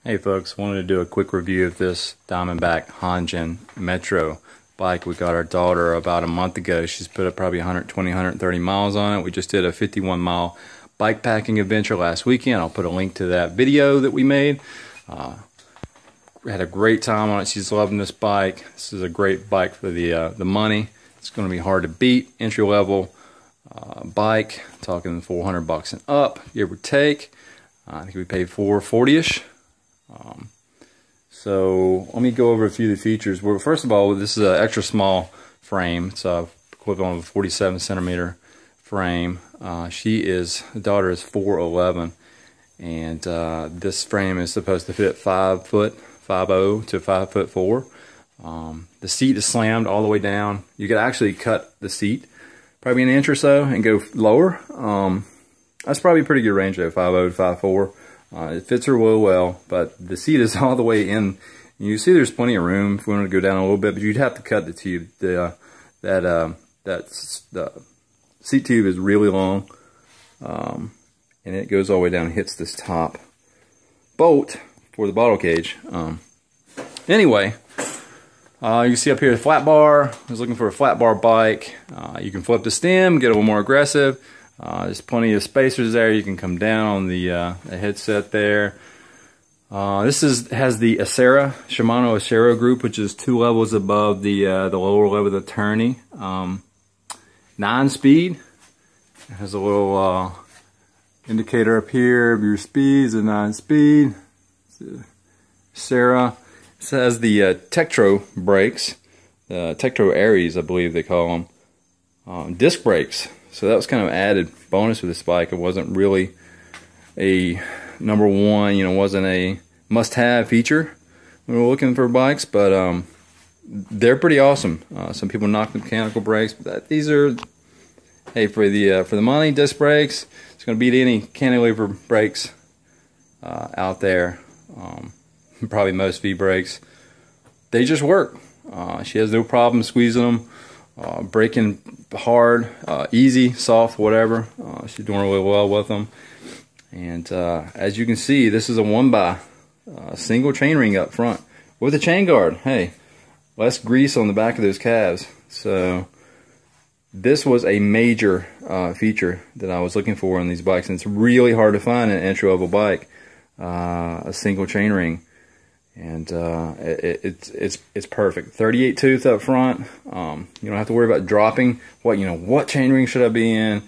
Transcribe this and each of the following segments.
Hey folks, wanted to do a quick review of this Diamondback Haanjenn Metro bike. We got our daughter about a month ago. She's put up probably 120, 130 miles on it. We just did a 51-mile bike packing adventure last weekend. I'll put a link to that video that we made. We had a great time on it. She's loving this bike. This is a great bike for the money. It's going to be hard to beat. Entry-level bike, talking $400 and up, give or take. I think we paid $440-ish. So let me go over a few of the features. Well, first of all, this is an extra small frame. It's equivalent of a 47 centimeter frame. The daughter is 4'11", and this frame is supposed to fit 5 foot 5'0" to 5'4". The seat is slammed all the way down. You could actually cut the seat probably an inch or so and go lower. That's probably a pretty good range though, 5'0" to 5'4". It fits her real well, but the seat is all the way in. You see there's plenty of room if we want to go down a little bit, but you'd have to cut the tube. The seat tube is really long, and it goes all the way down and hits this top bolt for the bottle cage. Anyway, you can see up here the flat bar. I was looking for a flat bar bike. You can flip the stem, get a little more aggressive. There's plenty of spacers there. You can come down on the headset there. This has the Shimano Acera group, which is 2 levels above the lower level of the tourney. 9-speed. It has a little indicator up here of your speeds, a 9-speed. Acera. It has the Tektro brakes, Tektro Aries, I believe they call them. Disc brakes. So that was kind of added bonus with this bike. It wasn't really a number one, wasn't a must-have feature when we were looking for bikes, but they're pretty awesome. Some people knock the mechanical brakes, but these are, hey, for the money, disc brakes, it's going to beat any cantilever brakes out there. Probably most V brakes. They just work. She has no problem squeezing them. Braking hard, easy, soft, whatever. She's doing really well with them. And as you can see, this is a 1x single chainring up front with a chain guard. Hey, less grease on the back of those calves. So this was a major feature that I was looking for in these bikes, and it's really hard to find an entry-level bike, a single chainring. And it's perfect. 38 tooth up front. You don't have to worry about dropping. What chainring should I be in?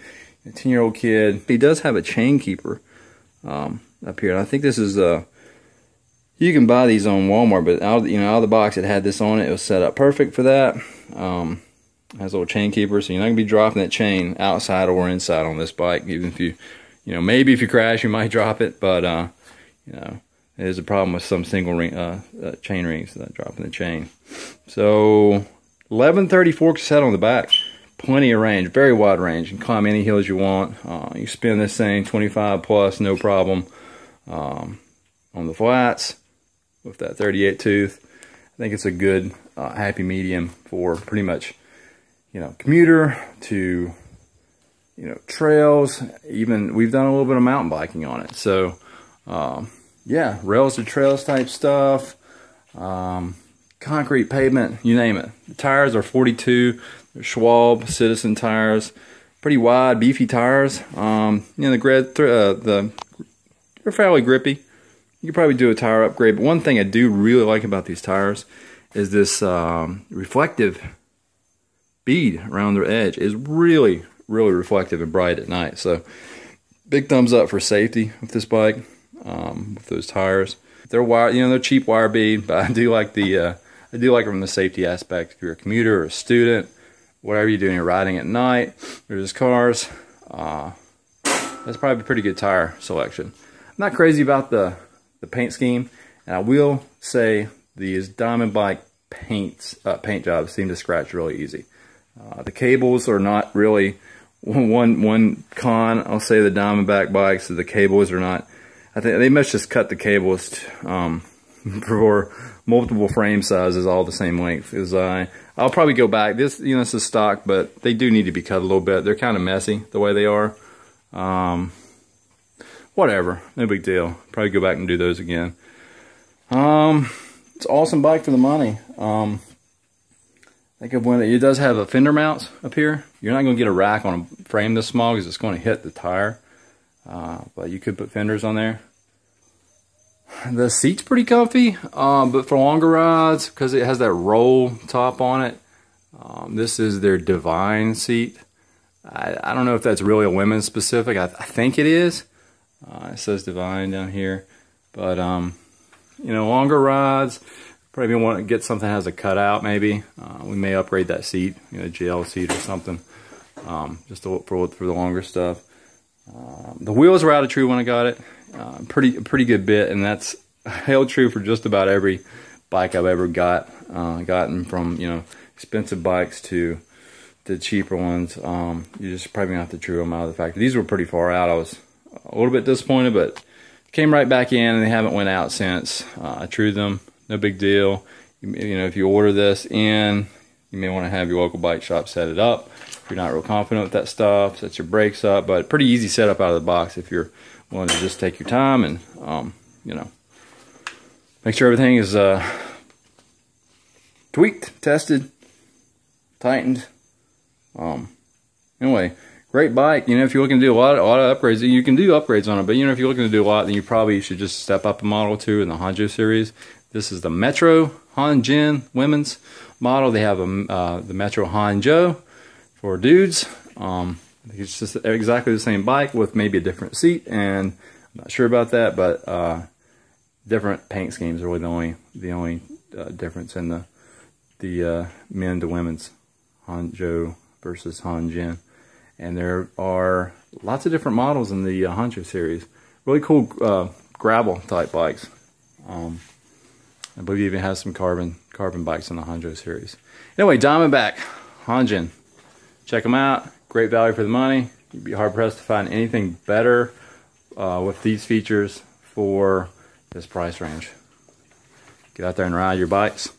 A 10-year-old kid. He does have a chain keeper up here. And I think this is you can buy these on Walmart, but out of the box it had this on it. It was set up perfect for that. It has a little chain keeper, so you're not gonna be dropping that chain outside or inside on this bike. Even if maybe if you crash, you might drop it, but there's a problem with some single ring chain rings that dropping the chain. So 1130 fork set on the back, plenty of range, very wide range. You can climb any hills you want. You spin this thing 25 plus, no problem. On the flats with that 38 tooth, I think it's a good happy medium for pretty much commuter to trails. Even we've done a little bit of mountain biking on it. So yeah, rails to trails type stuff, concrete pavement, you name it. The tires are 42, they're Schwalbe Citizen tires, pretty wide, beefy tires. They're fairly grippy. You could probably do a tire upgrade, but one thing I do really like about these tires is this reflective bead around their edge is really, really reflective and bright at night. So big thumbs up for safety with this bike. With those tires, they're wire, they're cheap wire bead, but I do like it from the safety aspect. If you're a commuter or a student, whatever you're doing, you're riding at night, there's cars. That's probably a pretty good tire selection. I'm not crazy about the paint scheme, and I will say these Diamondback paint jobs seem to scratch really easy. The cables are not really one con. I'll say the Diamondback bikes, the cables are not. I think they must just cut the cables for multiple frame sizes, all the same length. I'll probably go back. This is stock, but they do need to be cut a little bit. They're kind of messy the way they are. Whatever, no big deal. Probably go back and do those again. It's an awesome bike for the money. I think of when it does have a fender mount up here. You're not going to get a rack on a frame this small because it's going to hit the tire. But you could put fenders on there. The seat's pretty comfy, but for longer rides, because it has that roll top on it, this is their Divine seat. I don't know if that's really a women's specific. I think it is. It says Divine down here. But, you know, longer rides, probably want to get something that has a cutout maybe. We may upgrade that seat, you know, gel seat or something, just for the longer stuff. The wheels were out of true when I got it. Pretty good bit, and that's held true for just about every bike I've ever gotten from, you know, expensive bikes to the cheaper ones. You just probably gonna have to true them out of the factory. These were pretty far out. I was a little bit disappointed, but came right back in, and they haven't went out since. I trued them, no big deal. You know, if you order this in, you may want to have your local bike shop set it up. If you're not real confident with that stuff, set your brakes up, but pretty easy setup out of the box if you're willing to just take your time and, you know, make sure everything is tweaked, tested, tightened. Anyway, great bike. You know, if you're looking to do a lot of upgrades, you can do upgrades on it, but you know, if you're looking to do a lot, then you probably should just step up a model or two in the Haanjenn series. This is the Metro Haanjenn women's model. They have the Metro Haanjenn for dudes. I think it's just exactly the same bike with maybe a different seat, and I'm not sure about that, but different paint schemes are really the only difference in the men to women's Haanjenn versus Haanjenn. And there are lots of different models in the Haanjenn series. Really cool gravel type bikes. I believe it even has some carbon bikes in the Haanjenn series. Anyway, Diamondback Haanjenn. Check them out. Great value for the money. You'd be hard pressed to find anything better with these features for this price range. Get out there and ride your bikes.